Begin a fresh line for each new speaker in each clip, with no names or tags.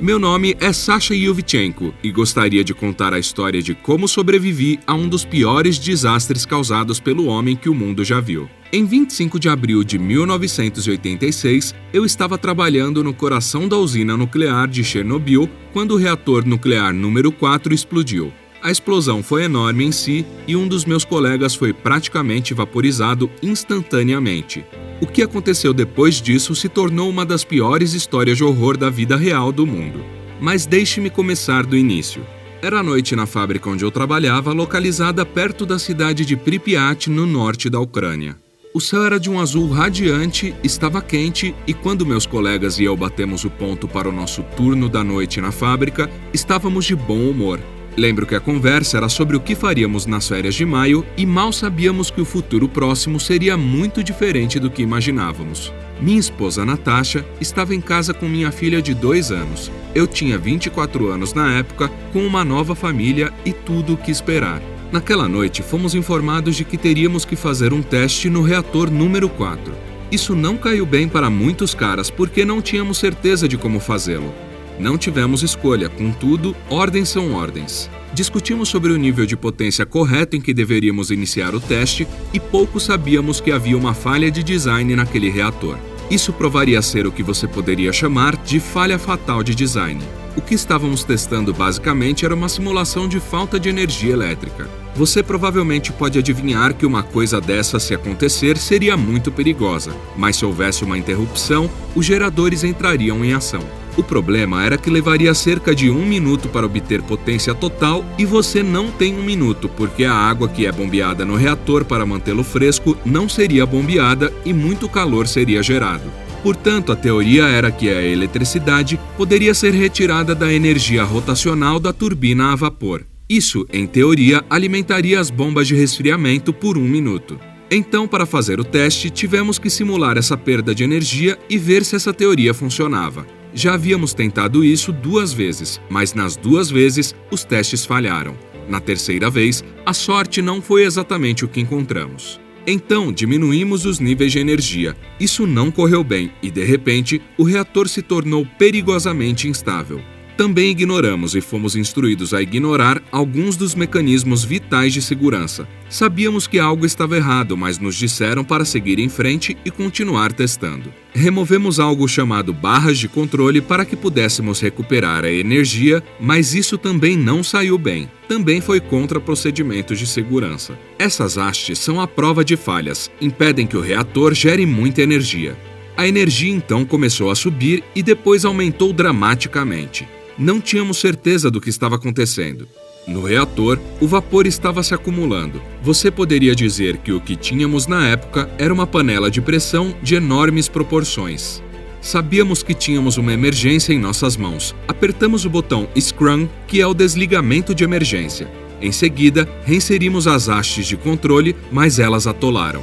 Meu nome é Sasha Yuvchenko e gostaria de contar a história de como sobrevivi a um dos piores desastres causados pelo homem que o mundo já viu. Em 25 de abril de 1986, eu estava trabalhando no coração da usina nuclear de Chernobyl quando o reator nuclear número 4 explodiu. A explosão foi enorme em si e um dos meus colegas foi praticamente vaporizado instantaneamente. O que aconteceu depois disso se tornou uma das piores histórias de horror da vida real do mundo. Mas deixe-me começar do início. Era noite na fábrica onde eu trabalhava, localizada perto da cidade de Pripyat, no norte da Ucrânia. O céu era de um azul radiante, estava quente e quando meus colegas e eu batemos o ponto para o nosso turno da noite na fábrica, estávamos de bom humor. Lembro que a conversa era sobre o que faríamos nas férias de maio e mal sabíamos que o futuro próximo seria muito diferente do que imaginávamos. Minha esposa Natasha estava em casa com minha filha de 2 anos. Eu tinha 24 anos na época, com uma nova família e tudo o que esperar. Naquela noite, fomos informados de que teríamos que fazer um teste no reator número 4. Isso não caiu bem para muitos caras porque não tínhamos certeza de como fazê-lo. Não tivemos escolha, contudo, ordens são ordens. Discutimos sobre o nível de potência correto em que deveríamos iniciar o teste e pouco sabíamos que havia uma falha de design naquele reator. Isso provaria ser o que você poderia chamar de falha fatal de design. O que estávamos testando basicamente era uma simulação de falta de energia elétrica. Você provavelmente pode adivinhar que uma coisa dessa, se acontecer, seria muito perigosa, mas se houvesse uma interrupção, os geradores entrariam em ação. O problema era que levaria cerca de 1 minuto para obter potência total e você não tem 1 minuto, porque a água que é bombeada no reator para mantê-lo fresco não seria bombeada e muito calor seria gerado. Portanto, a teoria era que a eletricidade poderia ser retirada da energia rotacional da turbina a vapor. Isso, em teoria, alimentaria as bombas de resfriamento por 1 minuto. Então, para fazer o teste, tivemos que simular essa perda de energia e ver se essa teoria funcionava. Já havíamos tentado isso 2 vezes, mas nas 2 vezes os testes falharam. Na terceira vez, a sorte não foi exatamente o que encontramos. Então, diminuímos os níveis de energia. Isso não correu bem e, de repente, o reator se tornou perigosamente instável. Também ignoramos e fomos instruídos a ignorar alguns dos mecanismos vitais de segurança. Sabíamos que algo estava errado, mas nos disseram para seguir em frente e continuar testando. Removemos algo chamado barras de controle para que pudéssemos recuperar a energia, mas isso também não saiu bem. Também foi contra procedimentos de segurança. Essas hastes são a prova de falhas, impedem que o reator gere muita energia. A energia então começou a subir e depois aumentou dramaticamente. Não tínhamos certeza do que estava acontecendo. No reator, o vapor estava se acumulando. Você poderia dizer que o que tínhamos na época era uma panela de pressão de enormes proporções. Sabíamos que tínhamos uma emergência em nossas mãos. Apertamos o botão Scrum, que é o desligamento de emergência. Em seguida, reinserimos as hastes de controle, mas elas atolaram.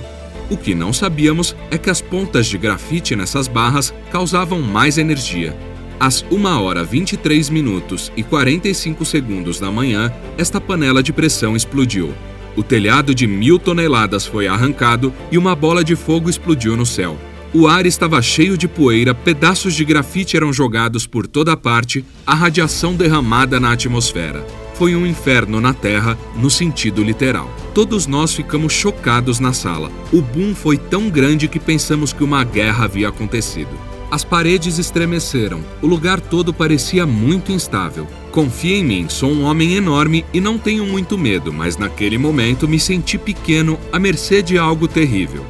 O que não sabíamos é que as pontas de grafite nessas barras causavam mais energia. Às 1h23 e 45 segundos da manhã, esta panela de pressão explodiu. O telhado de 1.000 toneladas foi arrancado e uma bola de fogo explodiu no céu. O ar estava cheio de poeira, pedaços de grafite eram jogados por toda parte, a radiação derramada na atmosfera. Foi um inferno na Terra, no sentido literal. Todos nós ficamos chocados na sala. O boom foi tão grande que pensamos que uma guerra havia acontecido. As paredes estremeceram. O lugar todo parecia muito instável. Confia em mim, sou um homem enorme e não tenho muito medo, mas naquele momento me senti pequeno, à mercê de algo terrível.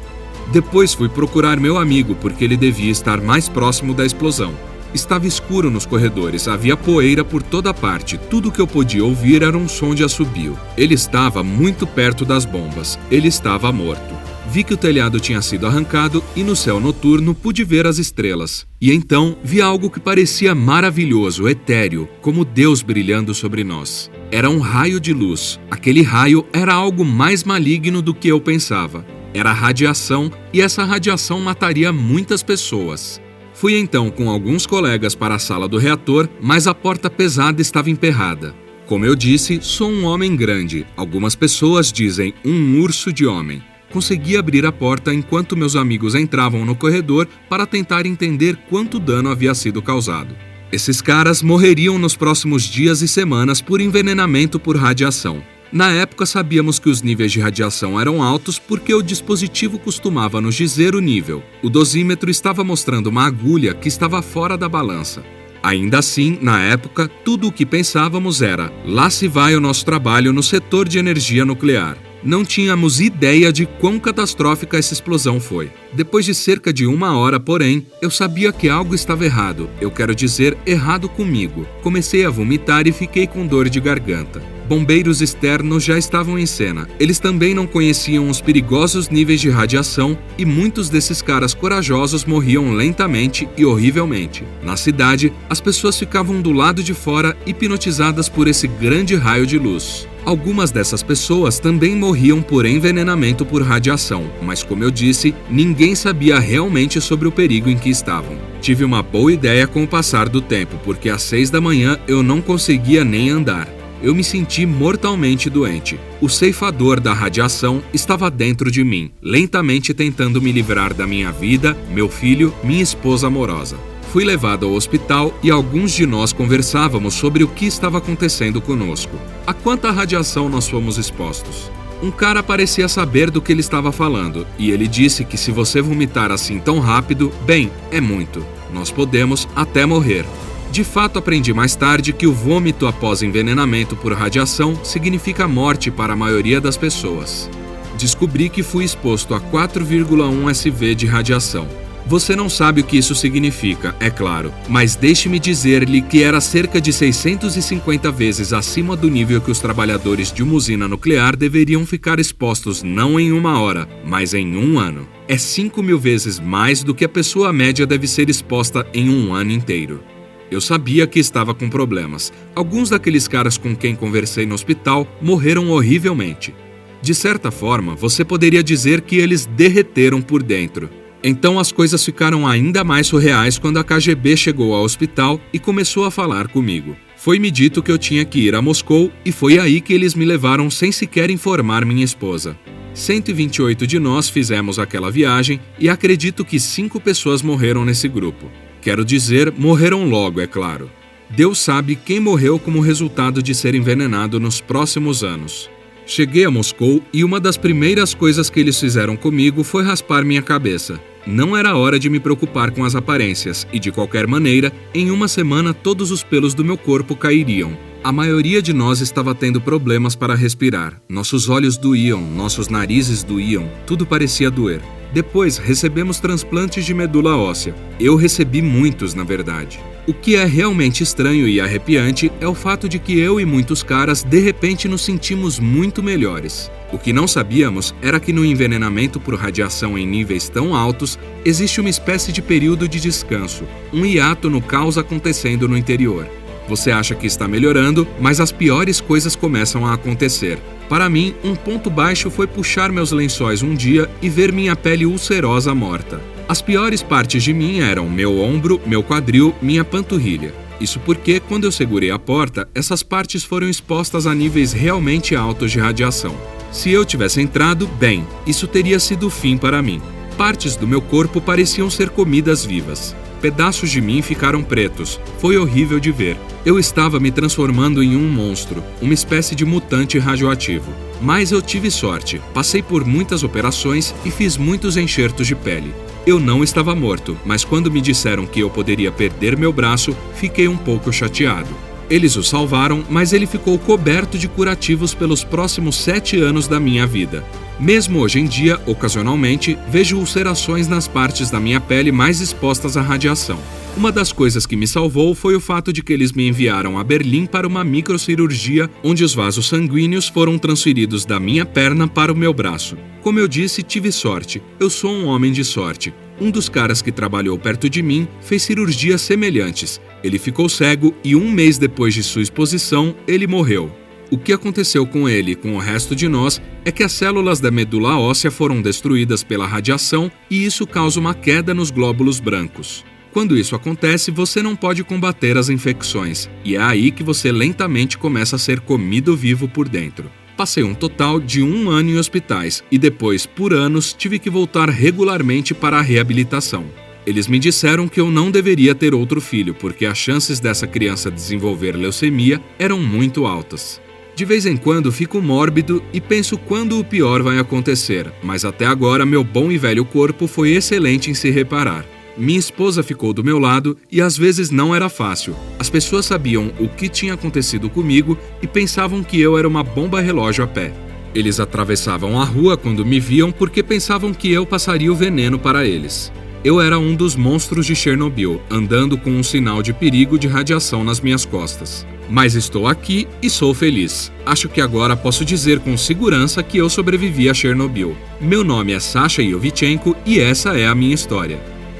Depois fui procurar meu amigo, porque ele devia estar mais próximo da explosão. Estava escuro nos corredores, havia poeira por toda parte, tudo que eu podia ouvir era um som de assobio. Ele estava muito perto das bombas, ele estava morto. Vi que o telhado tinha sido arrancado e no céu noturno pude ver as estrelas. E então vi algo que parecia maravilhoso, etéreo, como Deus brilhando sobre nós. Era um raio de luz. Aquele raio era algo mais maligno do que eu pensava. Era radiação e essa radiação mataria muitas pessoas. Fui então com alguns colegas para a sala do reator, mas a porta pesada estava emperrada. Como eu disse, sou um homem grande. Algumas pessoas dizem um urso de homem. Consegui abrir a porta enquanto meus amigos entravam no corredor para tentar entender quanto dano havia sido causado. Esses caras morreriam nos próximos dias e semanas por envenenamento por radiação. Na época, sabíamos que os níveis de radiação eram altos porque o dispositivo costumava nos dizer o nível. O dosímetro estava mostrando uma agulha que estava fora da balança. Ainda assim, na época, tudo o que pensávamos era: lá se vai o nosso trabalho no setor de energia nuclear. Não tínhamos ideia de quão catastrófica essa explosão foi. Depois de cerca de 1 hora, porém, eu sabia que algo estava errado. Eu quero dizer, errado comigo. Comecei a vomitar e fiquei com dor de garganta. Bombeiros externos já estavam em cena. Eles também não conheciam os perigosos níveis de radiação e muitos desses caras corajosos morriam lentamente e horrivelmente. Na cidade, as pessoas ficavam do lado de fora hipnotizadas por esse grande raio de luz. Algumas dessas pessoas também morriam por envenenamento por radiação, mas como eu disse, ninguém sabia realmente sobre o perigo em que estavam. Tive uma boa ideia com o passar do tempo, porque às 6 da manhã eu não conseguia nem andar. Eu me senti mortalmente doente. O ceifador da radiação estava dentro de mim, lentamente tentando me livrar da minha vida, meu filho, minha esposa amorosa. Fui levado ao hospital e alguns de nós conversávamos sobre o que estava acontecendo conosco. A quanta radiação nós fomos expostos? Um cara parecia saber do que ele estava falando, e ele disse que se você vomitar assim tão rápido, bem, é muito. Nós podemos até morrer. De fato, aprendi mais tarde que o vômito após envenenamento por radiação significa morte para a maioria das pessoas. Descobri que fui exposto a 4,1 SV de radiação. Você não sabe o que isso significa, é claro, mas deixe-me dizer-lhe que era cerca de 650 vezes acima do nível que os trabalhadores de uma usina nuclear deveriam ficar expostos não em 1 hora, mas em 1 ano. É 5.000 vezes mais do que a pessoa média deve ser exposta em 1 ano inteiro. Eu sabia que estava com problemas. Alguns daqueles caras com quem conversei no hospital morreram horrivelmente. De certa forma, você poderia dizer que eles derreteram por dentro. Então as coisas ficaram ainda mais surreais quando a KGB chegou ao hospital e começou a falar comigo. Foi-me dito que eu tinha que ir a Moscou e foi aí que eles me levaram sem sequer informar minha esposa. 128 de nós fizemos aquela viagem e acredito que 5 pessoas morreram nesse grupo. Quero dizer, morreram logo, é claro. Deus sabe quem morreu como resultado de ser envenenado nos próximos anos. Cheguei a Moscou e uma das primeiras coisas que eles fizeram comigo foi raspar minha cabeça. Não era hora de me preocupar com as aparências e, de qualquer maneira, em 1 semana todos os pelos do meu corpo cairiam. A maioria de nós estava tendo problemas para respirar. Nossos olhos doíam, nossos narizes doíam, tudo parecia doer. Depois, recebemos transplantes de medula óssea. Eu recebi muitos, na verdade. O que é realmente estranho e arrepiante é o fato de que eu e muitos caras, de repente, nos sentimos muito melhores. O que não sabíamos era que no envenenamento por radiação em níveis tão altos, existe uma espécie de período de descanso, um hiato no caos acontecendo no interior. Você acha que está melhorando, mas as piores coisas começam a acontecer. Para mim, um ponto baixo foi puxar meus lençóis um dia e ver minha pele ulcerosa morta. As piores partes de mim eram meu ombro, meu quadril, minha panturrilha. Isso porque, quando eu segurei a porta, essas partes foram expostas a níveis realmente altos de radiação. Se eu tivesse entrado, bem, isso teria sido o fim para mim. Partes do meu corpo pareciam ser comidas vivas. Pedaços de mim ficaram pretos. Foi horrível de ver. Eu estava me transformando em um monstro, uma espécie de mutante radioativo. Mas eu tive sorte. Passei por muitas operações e fiz muitos enxertos de pele. Eu não estava morto, mas quando me disseram que eu poderia perder meu braço, fiquei um pouco chateado. Eles o salvaram, mas ele ficou coberto de curativos pelos próximos 7 anos da minha vida. Mesmo hoje em dia, ocasionalmente, vejo ulcerações nas partes da minha pele mais expostas à radiação. Uma das coisas que me salvou foi o fato de que eles me enviaram a Berlim para uma microcirurgia, onde os vasos sanguíneos foram transferidos da minha perna para o meu braço. Como eu disse, tive sorte. Eu sou um homem de sorte. Um dos caras que trabalhou perto de mim fez cirurgias semelhantes. Ele ficou cego e 1 mês depois de sua exposição, ele morreu. O que aconteceu com ele e com o resto de nós é que as células da medula óssea foram destruídas pela radiação e isso causa uma queda nos glóbulos brancos. Quando isso acontece, você não pode combater as infecções, e é aí que você lentamente começa a ser comido vivo por dentro. Passei um total de 1 ano em hospitais e depois, por anos, tive que voltar regularmente para a reabilitação. Eles me disseram que eu não deveria ter outro filho, porque as chances dessa criança desenvolver leucemia eram muito altas. De vez em quando fico mórbido e penso quando o pior vai acontecer, mas até agora meu bom e velho corpo foi excelente em se reparar. Minha esposa ficou do meu lado e às vezes não era fácil. As pessoas sabiam o que tinha acontecido comigo e pensavam que eu era uma bomba relógio a pé. Eles atravessavam a rua quando me viam porque pensavam que eu passaria o veneno para eles. Eu era um dos monstros de Chernobyl, andando com um sinal de perigo de radiação nas minhas costas. Mas estou aqui e sou feliz. Acho que agora posso dizer com segurança que eu sobrevivi a Chernobyl. Meu nome é Sasha Yovchenko e essa é a minha história.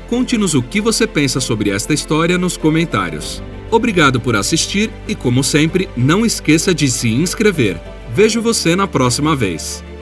Conte-nos o que você pensa sobre esta história nos comentários. Obrigado por assistir e, como sempre, não esqueça de se inscrever. Vejo você na próxima vez.